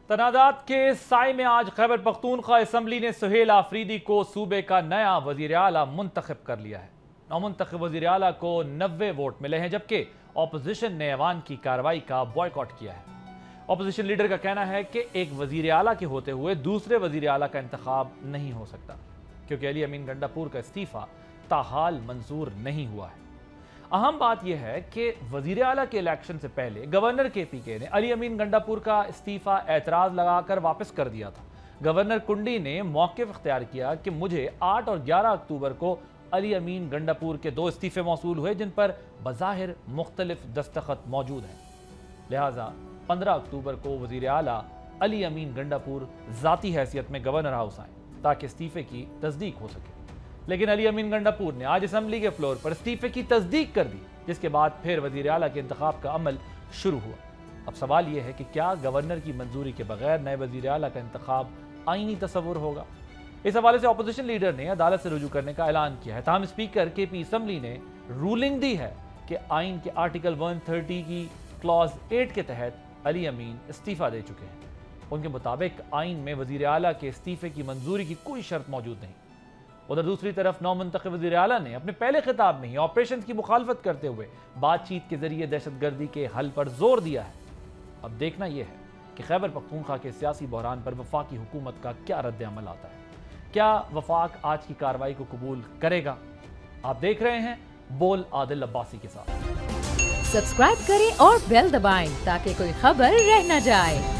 تنازعات کے سائے میں آج خیبر پختونخوا اسمبلی نے سہیل آفریدی کو صوبے کا نیا وزیر اعلیٰ منتخب کر لیا ہے۔ نومنتخب وزیر اعلیٰ کو 90 ووٹ ملے ہیں، جبکہ اپوزیشن نے ایوان کی کارروائی کا بائیکاٹ کیا ہے۔ اپوزیشن لیڈر کا کہنا ہے کہ ایک وزیر اعلیٰ کے ہوتے ہوئے دوسرے وزیر اعلیٰ کا انتخاب نہیں ہو سکتا، کیونکہ علی امین گنڈاپور کا استعفیٰ تاحال منظور نہیں ہوا ہے۔ اہم بات یہ ہے کہ وزیر اعلیٰ کے الیکشن سے پہلے گورنر کے پی کے نے علی امین گنڈاپور کا استعفیٰ اعتراض لگا کر واپس کر دیا تھا۔ گورنر کنڈی نے موقف اختیار کیا کہ مجھے 8 اور 11 اکتوبر کو علی امین گنڈاپور کے 2 استعفے موصول ہوئے، جن پر بظاہر مختلف دستخط موجود ہیں، لہٰذا 15 اکتوبر کو وزیر اعلیٰ علی امین گنڈاپور ذاتی حیثیت میں گورنر ہاؤس آئیں تاکہ استعفے کی تصدیق ہو سکے۔ لیکن علی امین گنڈاپور نے آج اسمبلی کے فلور پر استعفے کی تصدیق کر دی، جس کے بعد پھر وزیر اعلیٰ کے انتخاب کا عمل شروع ہوا۔ اب سوال یہ ہے کہ کیا گورنر کی منظوری کے بغیر نئے وزیر اعلیٰ کا انتخاب آئینی تصور ہوگا؟ اس حوالے سے اپوزیشن لیڈر نے عدالت سے رجوع کرنے کا اعلان کیا ہے، تاہم اسپیکر کے پی اسمبلی نے رولنگ دی ہے کہ آئین کے آرٹیکل 130 کی کلاز 8 کے تحت علی امین استعفیٰ دے چکے ہیں۔ ان کے مطابق آئین میں وزیر اعلیٰ کے استعفے کی منظوری کی کوئی شرط موجود نہیں۔ ادھر دوسری طرف نومنتخب وزیر اعلیٰ نے اپنے پہلے خطاب میں ہی آپریشن کی مخالفت کرتے ہوئے بات چیت کے ذریعے دہشت گردی کے حل پر زور دیا ہے۔ اب دیکھنا یہ ہے کہ خیبر پختونخوا کے سیاسی بحران پر وفاقی حکومت کا کیا رد عمل آتا ہے۔ کیا وفاق آج کی کارروائی کو قبول کرے گا؟ آپ دیکھ رہے ہیں بول عادل عباسی کے ساتھ۔ سبسکرائب کریں اور بیل دبائیں تاکہ کوئی خبر رہ نہ جائے۔